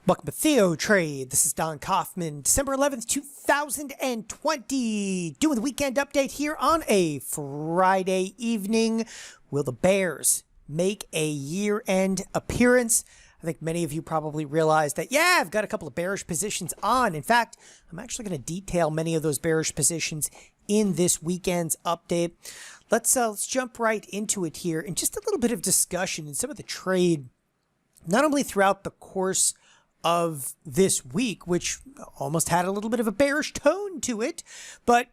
Welcome to TheoTrade. This is Don Kaufman, December 11th, 2020. Doing the weekend update here on a Friday evening. Will the Bears make a year-end appearance? I think many of you probably realize that, yeah, I've got a couple of bearish positions on. In fact, I'm actually going to detail many of those bearish positions in this weekend's update. Let's jump right into it here and just a little bit of discussion in some of the trade, not only throughout the course of this week, which almost had a little bit of a bearish tone to it, but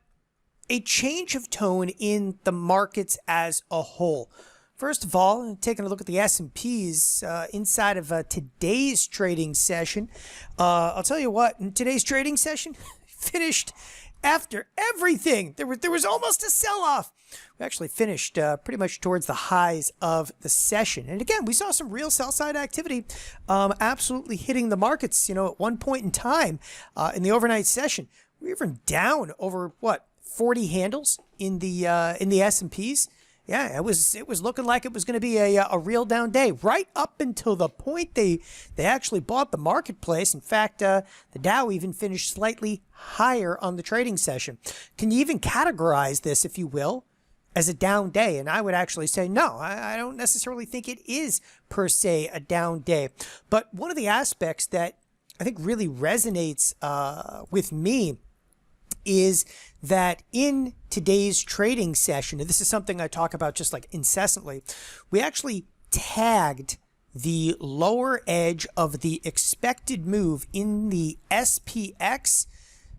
a change of tone in the markets as a whole. First of all, taking a look at the S&Ps inside of today's trading session, I'll tell you what, in today's trading session, finished after everything. There was almost a sell-off. We actually finished pretty much towards the highs of the session. And again, we saw some real sell-side activity absolutely hitting the markets. You know, at one point in time in the overnight session, we were even down over, what, 40 handles in the S&Ps. Yeah, it was looking like it was going to be a real down day right up until the point they actually bought the marketplace. In fact, the Dow even finished slightly higher on the trading session. Can you even categorize this, if you will, as a down day? And I would actually say no, I don't necessarily think it is per se a down day. But one of the aspects that I think really resonates with me is that in today's trading session, and this is something I talk about just like incessantly, we actually tagged the lower edge of the expected move in the SPX.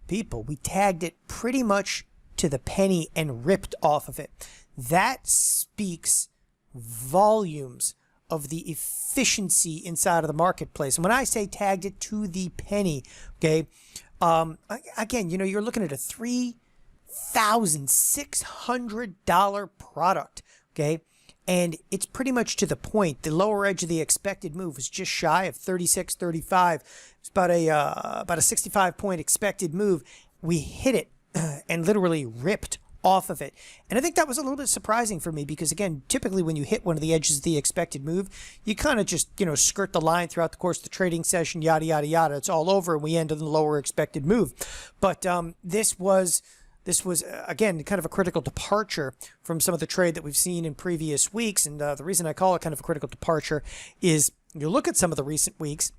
People, we tagged it pretty much to the penny and ripped off of it. That speaks volumes of the efficiency inside of the marketplace. And when I say tagged it to the penny, okay, again, you know, you're looking at a $3,600 product, okay? And it's pretty much to the point. The lower edge of the expected move was just shy of 36.35. It's about a 65-point expected move. We hit it and literally ripped off of it. And I think that was a little bit surprising for me because, again, typically when you hit one of the edges of the expected move, you kind of just, you know, skirt the line throughout the course of the trading session, yada, yada, yada. It's all over and we end on the lower expected move. But this was, again, kind of a critical departure from some of the trade that we've seen in previous weeks. And the reason I call it kind of a critical departure is you look at some of the recent weeks,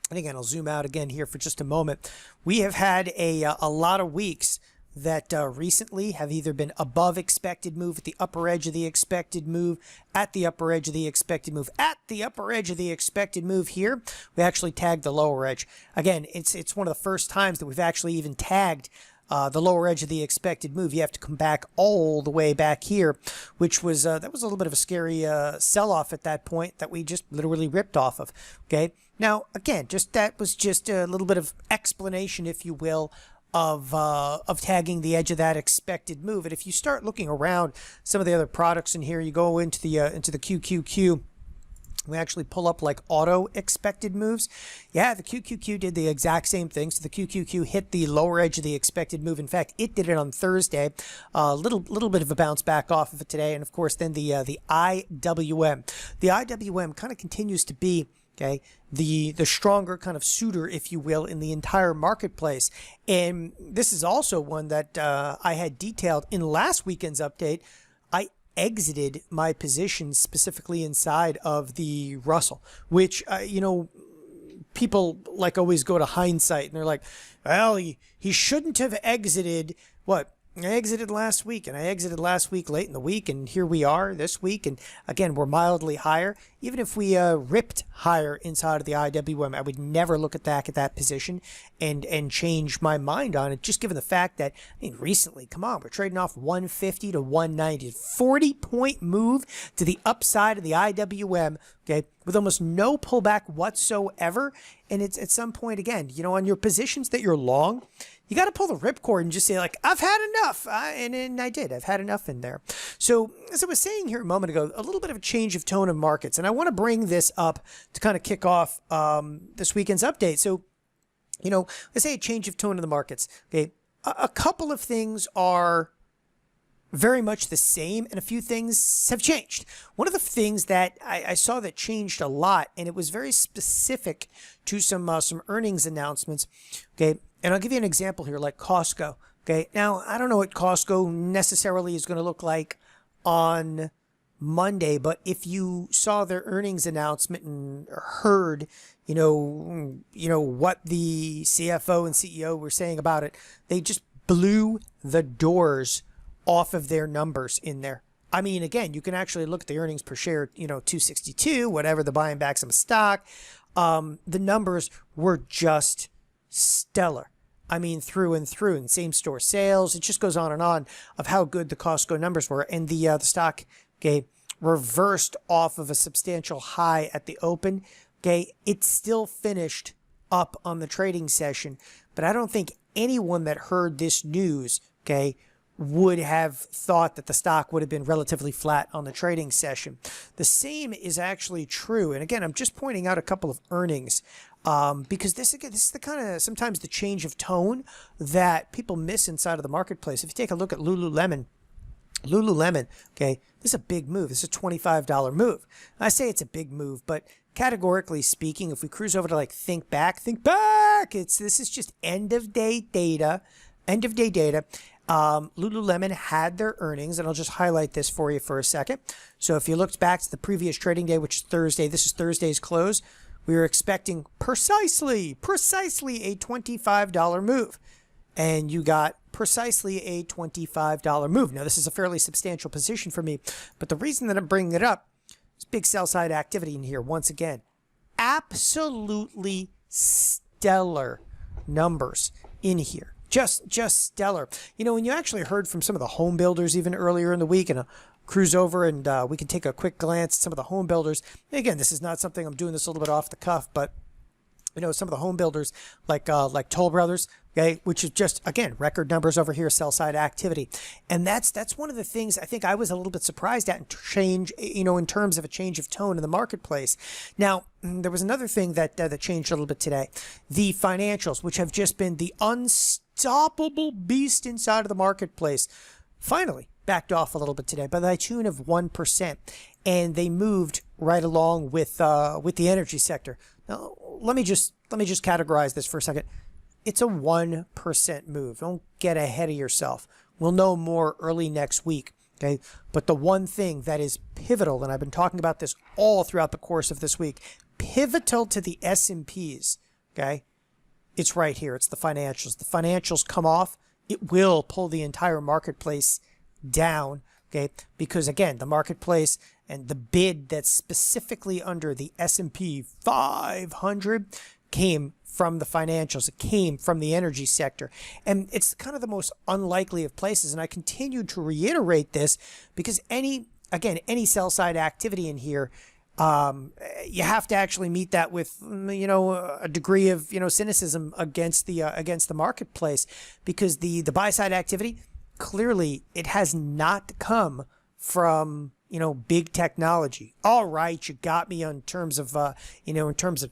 and again, I'll zoom out again here for just a moment. We have had a lot of weeks that recently have either been above expected move at the upper edge of the expected move, at the upper edge of the expected move, at the upper edge of the expected move here. We actually tagged the lower edge. Again, it's one of the first times that we've actually even tagged the lower edge of the expected move. You have to come back all the way back here, which was, that was a little bit of a scary sell-off at that point that we just literally ripped off of, okay? Now, again, that was just a little bit of explanation, if you will, of tagging the edge of that expected move. And if you start looking around some of the other products in here, you go into the QQQ, we actually pull up like auto expected moves. Yeah, the QQQ did the exact same thing. So the QQQ hit the lower edge of the expected move. In fact, it did it on Thursday. Little bit of a bounce back off of it today. And of course, then the IWM. The IWM kind of continues to be, okay, the stronger kind of suitor, if you will, in the entire marketplace. And this is also one that I had detailed in last weekend's update. I exited my position specifically inside of the Russell, which, you know, people like always go to hindsight and they're like, well, he shouldn't have exited. What? I exited last week, and I exited last week late in the week, and here we are this week, and again, we're mildly higher. Even if we ripped higher inside of the IWM, I would never look at that position and change my mind on it, just given the fact that, I mean, recently, come on, we're trading off 150 to 190, 40-point move to the upside of the IWM, okay, with almost no pullback whatsoever. And it's at some point, again, you know, on your positions that you're long, you got to pull the ripcord and just say, like, I've had enough. And I did. I've had enough in there. So as I was saying here a moment ago, a little bit of a change of tone of markets. And I want to bring this up to kind of kick off this weekend's update. So, you know, let's say a change of tone in the markets. Okay, a couple of things are very much the same, and a few things have changed. One of the things that I saw that changed a lot, and it was very specific to some earnings announcements. Okay, and I'll give you an example here, like Costco. Okay, now I don't know what Costco necessarily is going to look like on Monday, but if you saw their earnings announcement and heard, you know what the CFO and CEO were saying about it, they just blew the doors off of their numbers in there. I mean, again, you can actually look at the earnings per share, 262, whatever, the buying back some stock. The numbers were just stellar. I mean, through and through, and same store sales. It just goes on of how good the Costco numbers were. And the stock, okay, reversed off of a substantial high at the open. Okay, it still finished up on the trading session, but I don't think anyone that heard this news, okay, would have thought that the stock would have been relatively flat on the trading session. The same is actually true. And again, I'm just pointing out a couple of earnings because this is the kind of sometimes the change of tone that people miss inside of the marketplace. If you take a look at LULUlemon, okay, this is a big move. This is a $25 move. I say it's a big move, but categorically speaking, if we cruise over to like think back, this is just end of day data. LULUlemon had their earnings, and I'll just highlight this for you for a second. So if you looked back to the previous trading day, which is Thursday, this is Thursday's close, we were expecting precisely a $25 move. And you got precisely a $25 move. Now, this is a fairly substantial position for me, but the reason that I'm bringing it up is big sell side activity in here. Once again, absolutely stellar numbers in here. Just stellar. When you actually heard from some of the home builders even earlier in the week, and I'll cruise over and we can take a quick glance at some of the home builders. Again, this is not something, I'm doing this a little bit off the cuff, but some of the home builders like Toll Brothers, okay, which is just, again, record numbers over here, sell side activity. And that's one of the things I think I was a little bit surprised at in terms of a change of tone in the marketplace. Now, there was another thing that changed a little bit today. The financials, which have just been the unstoppable beast inside of the marketplace, finally backed off a little bit today by the tune of 1%. And they moved right along with the energy sector. Now, let me just categorize this for a second. It's a 1% move. Don't get ahead of yourself. We'll know more early next week. Okay. But the one thing that is pivotal, and I've been talking about this all throughout the course of this week, pivotal to the S&Ps. Okay. It's right here. It's the financials. The financials come off. It will pull the entire marketplace down. Okay. Because again, the marketplace and the bid that's specifically under the S&P 500 came from the financials. It came from the energy sector. And it's kind of the most unlikely of places. And I continue to reiterate this because any sell side activity in here, you have to actually meet that with, a degree of, cynicism against the marketplace, because the buy side activity, clearly it has not come from big technology. All right, you got me in terms of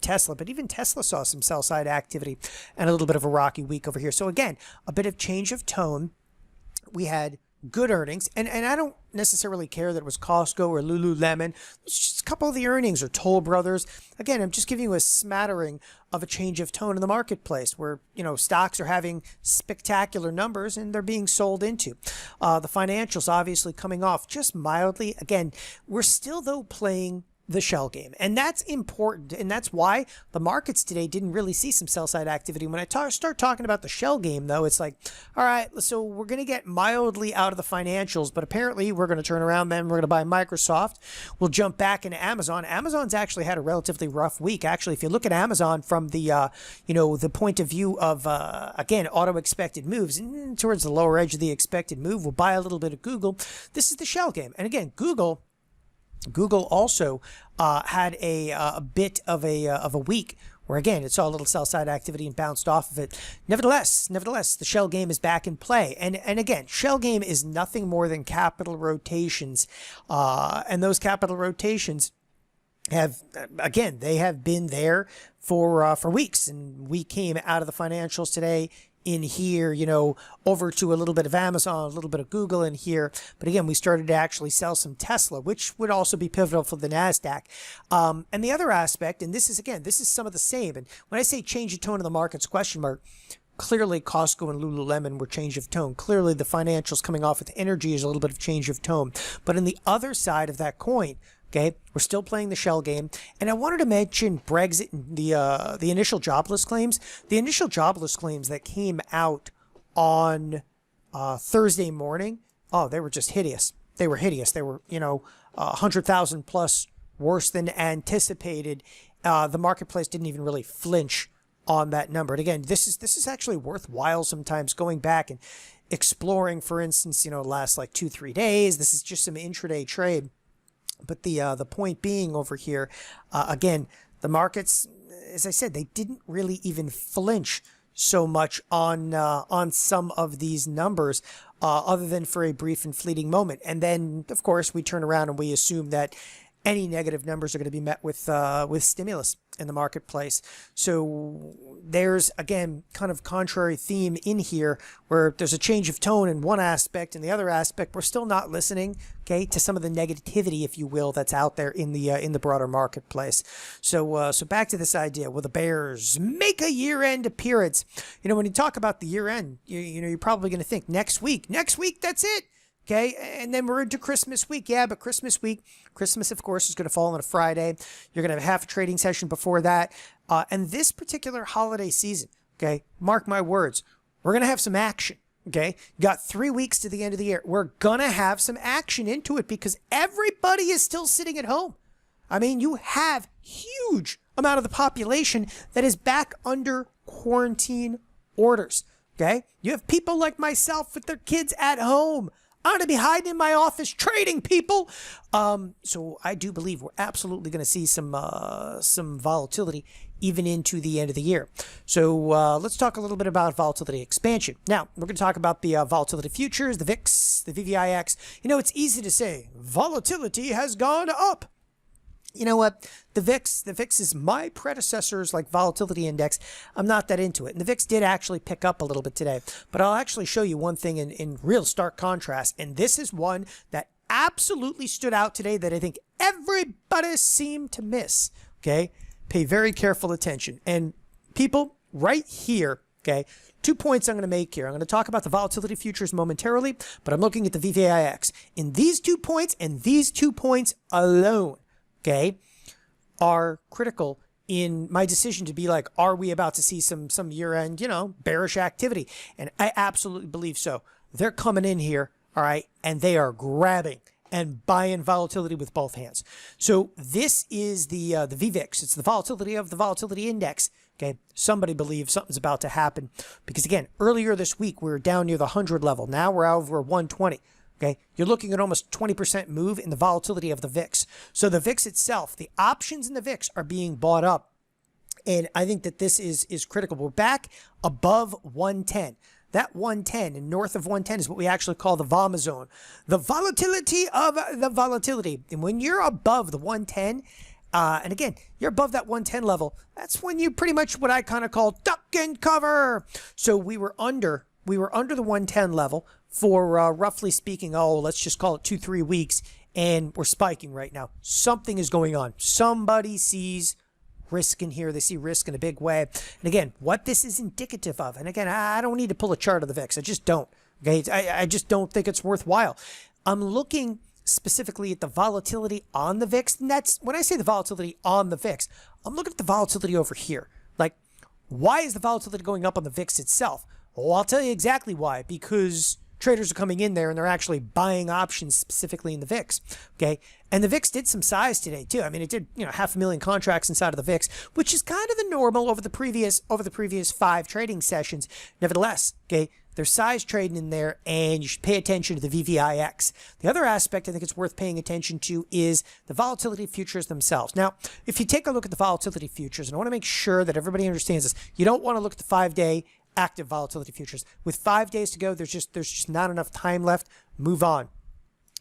Tesla, but even Tesla saw some sell side activity and a little bit of a rocky week over here. So again, a bit of change of tone. We had good earnings, and I don't necessarily care that it was Costco or LULUlemon. It's just a couple of the earnings, or Toll Brothers. Again, I'm just giving you a smattering of a change of tone in the marketplace where, stocks are having spectacular numbers and they're being sold into. The financials obviously coming off just mildly. Again, we're still, though, playing the shell game. And that's important. And that's why the markets today didn't really see some sell side activity. When I start talking about the shell game, though, it's like, all right, so we're going to get mildly out of the financials, but apparently we're going to turn around, then we're going to buy Microsoft. We'll jump back into Amazon. Amazon's actually had a relatively rough week. Actually, if you look at Amazon from the, the point of view of, again, auto expected moves towards the lower edge of the expected move, we'll buy a little bit of Google. This is the shell game. And again, Google also had a bit of a week where, again, it saw a little sell side activity and bounced off of it. Nevertheless, the shell game is back in play. And again, shell game is nothing more than capital rotations. And those capital rotations have been there for weeks. And we came out of the financials today in here, you know, over to a little bit of Amazon, a little bit of Google in here. But again, we started to actually sell some Tesla, which would also be pivotal for the Nasdaq. And the other aspect, and this is, again, this is some of the same. And when I say change of tone in the markets, question mark, clearly Costco and Lululemon were change of tone. Clearly the financials coming off with energy is a little bit of change of tone. But on the other side of that coin, okay, we're still playing the shell game. And I wanted to mention Brexit and the initial jobless claims. The initial jobless claims that came out on Thursday morning, oh, they were just hideous. They were hideous. They were, you know, 100,000 plus, worse than anticipated. The marketplace didn't even really flinch on that number. And again, this is actually worthwhile sometimes going back and exploring, for instance, you know, last like 2-3 days. This is just some intraday trade. But the point being over here, again, the markets, as I said, they didn't really even flinch so much on some of these numbers, other than for a brief and fleeting moment. And then, of course, we turn around and we assume that any negative numbers are going to be met with stimulus in the marketplace. So there's, again, kind of contrary theme in here where there's a change of tone in one aspect, and the other aspect, we're still not listening, okay, to some of the negativity, if you will, that's out there in the broader marketplace. So back to this idea, will the bears make a year-end appearance? You know, when you talk about the year-end, you know, you're probably going to think next week, that's it. Okay, and then we're into Christmas week. Yeah, but Christmas week, Christmas, of course, is going to fall on a Friday. You're going to have half a trading session before that. And this particular holiday season, okay, mark my words, we're going to have some action, okay? Got 3 weeks to the end of the year. We're going to have some action into it because everybody is still sitting at home. I mean, you have huge amount of the population that is back under quarantine orders, okay? You have people like myself with their kids at home. I'm going to be hiding in my office trading, people. So I do believe we're absolutely going to see some volatility even into the end of the year. So let's talk a little bit about volatility expansion. Now, we're going to talk about the volatility futures, the VIX, the VVIX. You know, it's easy to say volatility has gone up. You know what? The VIX is my predecessor's like volatility index. I'm not that into it. And the VIX did actually pick up a little bit today. But I'll actually show you one thing in real stark contrast. And this is one that absolutely stood out today that I think everybody seemed to miss. Okay? Pay very careful attention. And people, right here, okay, 2 points I'm going to make here. I'm going to talk about the volatility futures momentarily, but I'm looking at the VVIX. In these 2 points and these 2 points alone, okay, are critical in my decision to be like, are we about to see some year-end, you know, bearish activity? And I absolutely believe so. They're coming in here, all right, and they are grabbing and buying volatility with both hands. So this is the VVIX. It's the volatility of the volatility index. Okay, somebody believes something's about to happen because, again, earlier this week we were down near the 100 level. Now we're over 120. Okay, you're looking at almost 20% move in the volatility of the VIX. So the VIX itself, the options in the VIX are being bought up. And I think that this is critical. We're back above 110. That 110 and north of 110 is what we actually call the VOMA zone. The volatility of the volatility. And when you're above the 110, and again, you're above that 110 level, that's when you pretty much what I kind of call duck and cover. So we were under the 110 level for roughly speaking, let's just call it 2-3 weeks, and we're spiking right now. Something is going on. Somebody sees risk in here. They see risk in a big way. And again, what this is indicative of, and again, I don't need to pull a chart of the VIX. I just don't. Okay, I just don't think it's worthwhile. I'm looking specifically at the volatility on the VIX, and that's when I say the volatility on the VIX, I'm looking at the volatility over here. Like, why is the volatility going up on the VIX itself? Well, I'll tell you exactly why. Because traders are coming in there and they're actually buying options specifically in the VIX. Okay. And the VIX did some size today too. I mean, it did, 500,000 contracts inside of the VIX, which is kind of the normal over the previous 5 trading sessions. Nevertheless, okay, there's size trading in there and you should pay attention to the VVIX. The other aspect I think it's worth paying attention to is the volatility futures themselves. Now, if you take a look at the volatility futures, and I want to make sure that everybody understands this, you don't want to look at the 5-day active volatility futures. With 5 days to go, there's just not enough time left. Move on.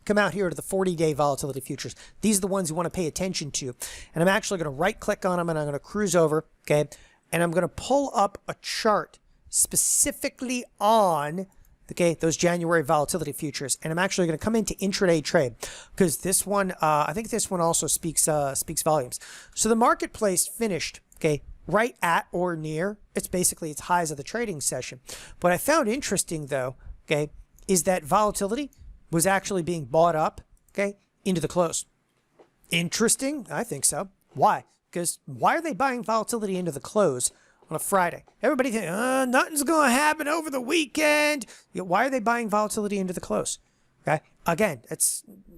Come out here to the 40-day volatility futures. These are the ones you want to pay attention to. And I'm actually going to right-click on them and I'm going to cruise over, okay? And I'm going to pull up a chart specifically on, okay, those January volatility futures. And I'm actually going to come into intraday trade because this one, I think this one also speaks volumes. So the marketplace finished, okay, right at or near, it's basically its highs of the trading session. What I found interesting though, okay, is that volatility was actually being bought up, okay, into the close. Interesting? I think so. Why? Because why are they buying volatility into the close on a Friday? Everybody thinks, nothing's going to happen over the weekend. Why are they buying volatility into the close? Okay. Again,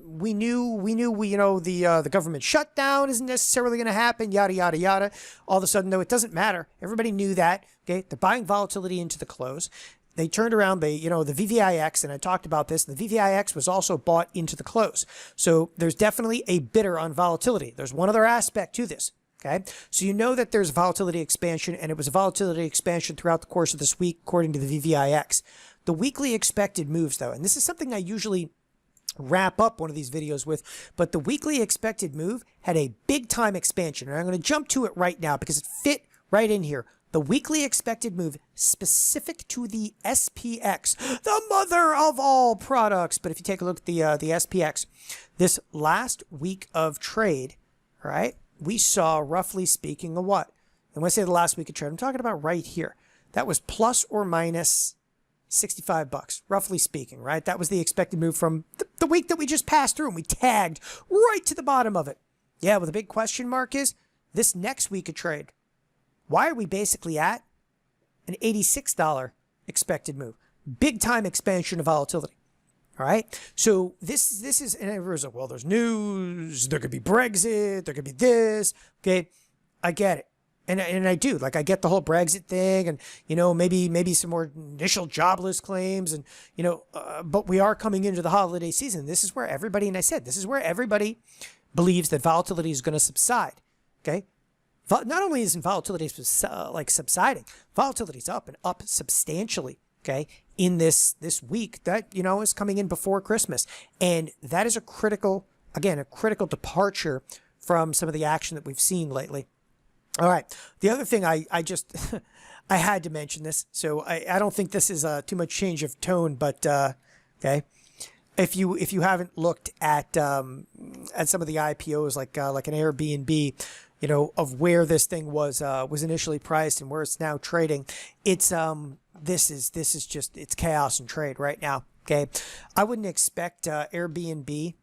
we knew, the government shutdown isn't necessarily going to happen, yada, yada, yada. All of a sudden, though, it doesn't matter. Everybody knew that. Okay. They're buying volatility into the close. They turned around, the VVIX, and I talked about this, the VVIX was also bought into the close. So there's definitely a bidder on volatility. There's one other aspect to this, okay? So you know that there's volatility expansion, and it was a volatility expansion throughout the course of this week, according to the VVIX. The weekly expected moves, though, and this is something I usually wrap up one of these videos with, but the weekly expected move had a big-time expansion, and I'm going to jump to it right now because it fit right in here. The weekly expected move specific to the SPX, the mother of all products. But if you take a look at the SPX, this last week of trade, right, we saw, roughly speaking, a what? And when I say the last week of trade, I'm talking about right here. That was plus or minus $65, roughly speaking, right? That was the expected move from the week that we just passed through, and we tagged right to the bottom of it. Yeah, well, the big question mark is this next week of trade. Why are we basically at an $86 expected move? Big time expansion of volatility. All right. So this is, and everyone's like, well, there's news, there could be Brexit, there could be this. Okay. I get it. And I do, like, I get the whole Brexit thing and, maybe some more initial jobless claims and, but we are coming into the holiday season. This is where everybody, and I said, this is where everybody believes that volatility is going to subside. Okay. Not only isn't volatility subsiding, volatility is up and up substantially, okay, in this week that, is coming in before Christmas. And that is a critical departure from some of the action that we've seen lately. All right. The other thing I just, I had to mention this. So I don't think this is too much change of tone, but, okay. If you haven't looked at some of the IPOs like an Airbnb, of where this thing was initially priced and where it's now trading, it's this is just, it's chaos in trade right now. Okay, I wouldn't expect Airbnb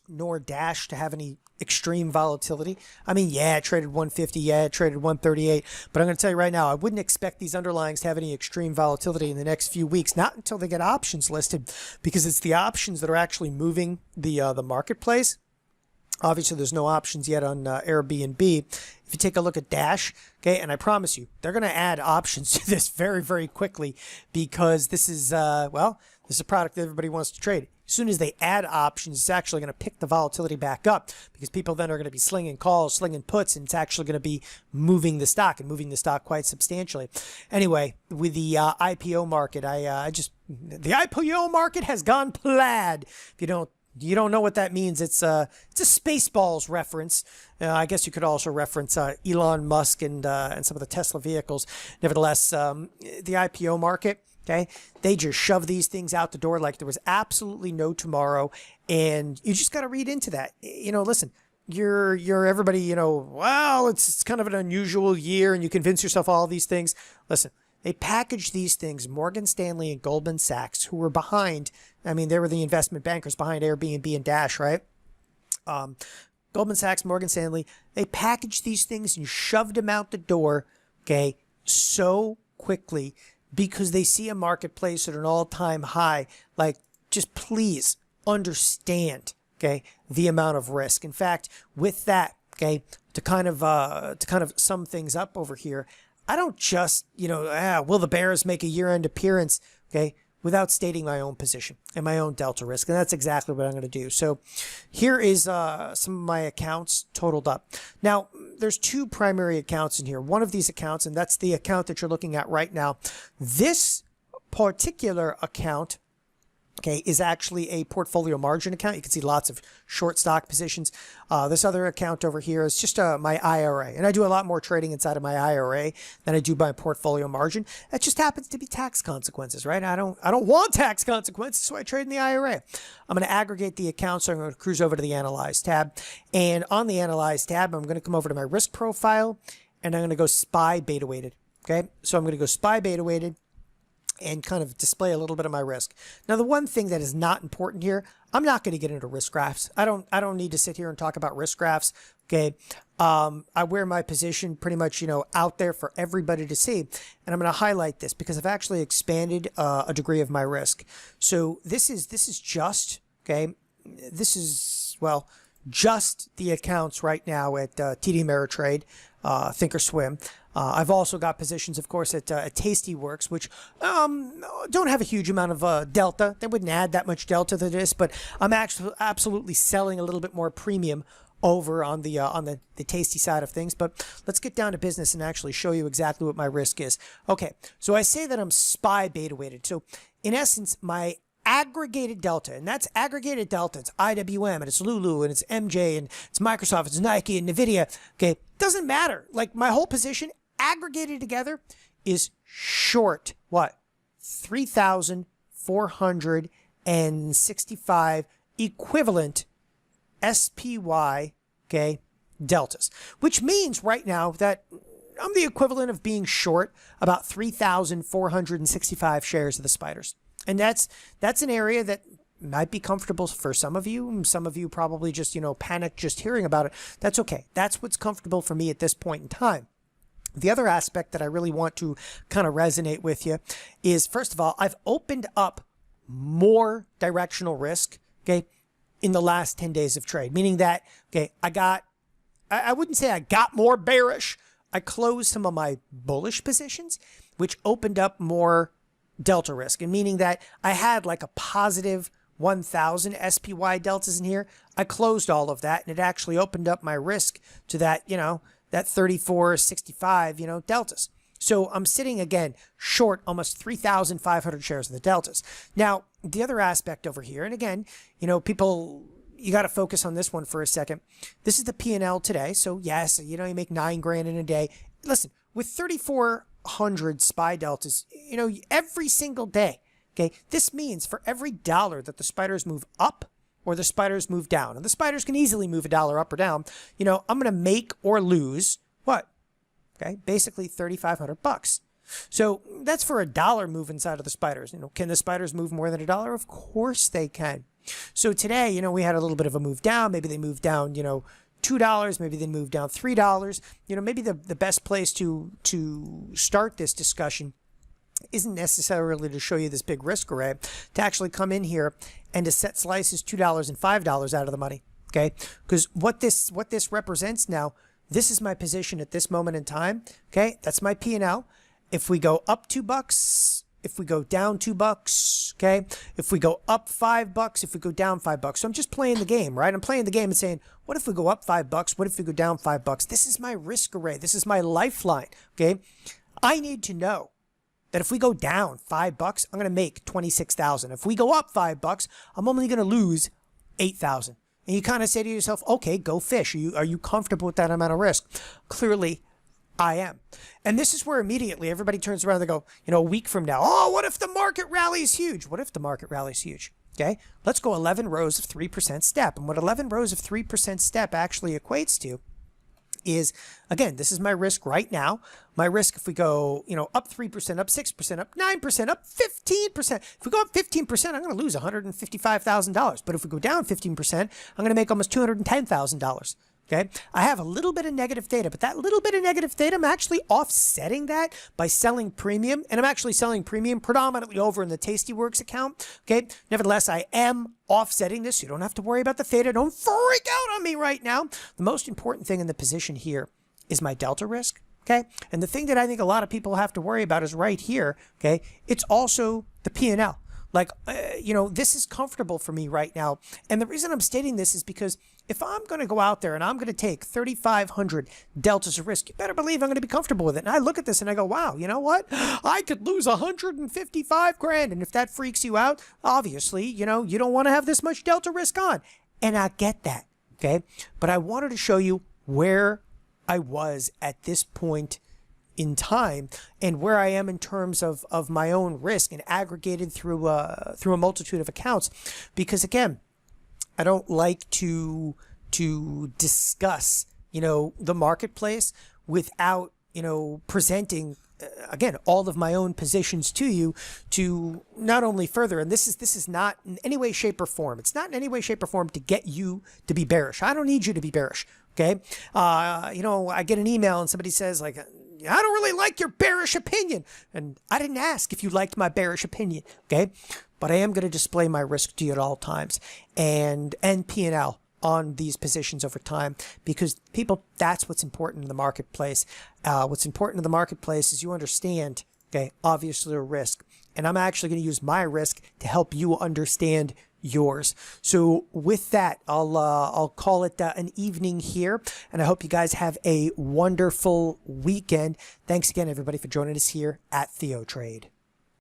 nor Dash to have any extreme volatility. I mean, yeah, it traded 150, yeah, it traded 138, but I'm going to tell you right now, I wouldn't expect these underlyings to have any extreme volatility in the next few weeks, not until they get options listed, because it's the options that are actually moving the marketplace. Obviously, there's no options yet on Airbnb. If you take a look at Dash, okay, and I promise you, they're going to add options to this very, very quickly because this is, this is a product that everybody wants to trade. As soon as they add options, it's actually going to pick the volatility back up because people then are going to be slinging calls, slinging puts, and it's actually going to be moving the stock and moving the stock quite substantially. Anyway, with the IPO market, the IPO market has gone plaid. If you don't know what that means, it's a Spaceballs reference. I guess you could also reference Elon Musk and some of the Tesla vehicles. Nevertheless, the IPO market, okay, they just shove these things out the door like there was absolutely no tomorrow, and you just got to read into that. Listen, you're everybody. Well, it's kind of an unusual year, and you convince yourself all these things. Listen. They packaged these things, Morgan Stanley and Goldman Sachs, who were behind, they were the investment bankers behind Airbnb and Dash, right? Goldman Sachs, Morgan Stanley, they packaged these things and shoved them out the door, okay, so quickly because they see a marketplace at an all-time high. Like, just please understand, okay, the amount of risk. In fact, with that, okay, to kind of sum things up over here, I don't just, will the bears make a year-end appearance, okay, without stating my own position and my own delta risk. And that's exactly what I'm going to do. So here is some of my accounts totaled up. Now, there's two primary accounts in here. One of these accounts, and that's the account that you're looking at right now. This particular account, okay, is actually a portfolio margin account. You can see lots of short stock positions. This other account over here is just my IRA, and I do a lot more trading inside of my IRA than I do my portfolio margin. That just happens to be tax consequences, right? I don't want tax consequences, so I trade in the IRA. I'm going to aggregate the accounts, so I'm going to cruise over to the Analyze tab, and on the Analyze tab, I'm going to come over to my risk profile, and I'm going to go SPY beta weighted. Okay, so I'm going to go SPY beta weighted and kind of display a little bit of my risk. Now, the one thing that is not important here, I'm not going to get into risk graphs. I don't need to sit here and talk about risk graphs. Okay. I wear my position pretty much, out there for everybody to see. And I'm going to highlight this because I've actually expanded a degree of my risk. So this is just, okay, this is, well, just the accounts right now at TD Ameritrade, thinkorswim. I've also got positions, of course, at Tastyworks, which don't have a huge amount of delta. They wouldn't add that much delta to this, but I'm actually absolutely selling a little bit more premium over on the Tasty side of things. But let's get down to business and actually show you exactly what my risk is. Okay, so I say that I'm SPY beta weighted. So in essence, my aggregated delta, and that's aggregated delta. It's IWM, and it's LULU, and it's MJ, and it's Microsoft, it's Nike, and Nvidia. Okay, doesn't matter. Like my whole position aggregated together is short what? 3,465 equivalent SPY, okay, deltas, which means right now that I'm the equivalent of being short about 3,465 shares of the spiders. And that's an area that might be comfortable for some of you. Some of you probably just, panic just hearing about it. That's okay. That's what's comfortable for me at this point in time. The other aspect that I really want to kind of resonate with you is, first of all, I've opened up more directional risk, okay, in the last 10 days of trade, meaning that, okay, I wouldn't say I got more bearish. I closed some of my bullish positions, which opened up more delta risk, and meaning that I had like a positive 1,000 SPY deltas in here. I closed all of that, and it actually opened up my risk to that, that 3465, deltas. So I'm sitting again short almost 3,500 shares of the deltas. Now, the other aspect over here, and again, people, you got to focus on this one for a second. This is the P&L today. So yes, you make $9,000 in a day. Listen, with 3,400 SPY deltas, every single day, okay, this means for every dollar that the spiders move up or the spiders move down, and the spiders can easily move a dollar up or down, I'm going to make or lose what? Okay, basically $3,500. So that's for a dollar move inside of the spiders. Can the spiders move more than a dollar? Of course they can. So today, we had a little bit of a move down. Maybe they moved down, $2, maybe they moved down $3. Maybe the best place to start this discussion isn't necessarily to show you this big risk array, to actually come in here and to set slices $2 and $5 out of the money. Okay, because what this represents now, this is my position at this moment in time. Okay, that's my P&L. If we go up $2, if we go down $2, okay, if we go up $5, if we go down $5. So I'm just playing the game, right? I'm playing the game and saying, what if we go up $5? What if we go down $5? This is my risk array. This is my lifeline. Okay, I need to know that if we go down $5, I'm going to make $26,000. If we go up $5, I'm only going to lose $8,000. And you kind of say to yourself, okay, go fish. Are you comfortable with that amount of risk? Clearly, I am. And this is where immediately everybody turns around and they go, a week from now, oh, what if the market rally is huge? What if the market rally is huge? Okay, let's go 11 rows of 3% step. And what 11 rows of 3% step actually equates to is, again, this is my risk right now. My risk, if we go, up 3%, up 6%, up 9%, up 15%. If we go up 15%, I'm going to lose $155,000. But if we go down 15%, I'm going to make almost $210,000. Okay, I have a little bit of negative theta, but that little bit of negative theta, I'm actually offsetting that by selling premium, and I'm actually selling premium predominantly over in the Tastyworks account. Okay, nevertheless, I am offsetting this. You don't have to worry about the theta. Don't freak out on me right now. The most important thing in the position here is my delta risk. Okay, and the thing that I think a lot of people have to worry about is right here. Okay, it's also the P&L. Like, this is comfortable for me right now. And the reason I'm stating this is because if I'm going to go out there and I'm going to take 3,500 deltas of risk, you better believe I'm going to be comfortable with it. And I look at this and I go, wow, you know what? I could lose 155 grand. And if that freaks you out, obviously, you don't want to have this much delta risk on. And I get that. Okay. But I wanted to show you where I was at this point in time and where I am in terms of my own risk and aggregated through a multitude of accounts, because again, I don't like to discuss the marketplace without presenting again all of my own positions to you, to not only further, and this is not in any way, shape, or form, it's not in any way, shape, or form to get you to be bearish. I don't need you to be bearish. Okay. I get an email and somebody says, like, I don't really like your bearish opinion. And I didn't ask if you liked my bearish opinion. Okay. But I am going to display my risk to you at all times and P&L on these positions over time, because people, that's what's important in the marketplace. What's important in the marketplace is you understand, okay, obviously a risk. And I'm actually going to use my risk to help you understand yours. So with that, I'll call it an evening here, and I hope you guys have a wonderful weekend. Thanks again, everybody, for joining us here at TheoTrade.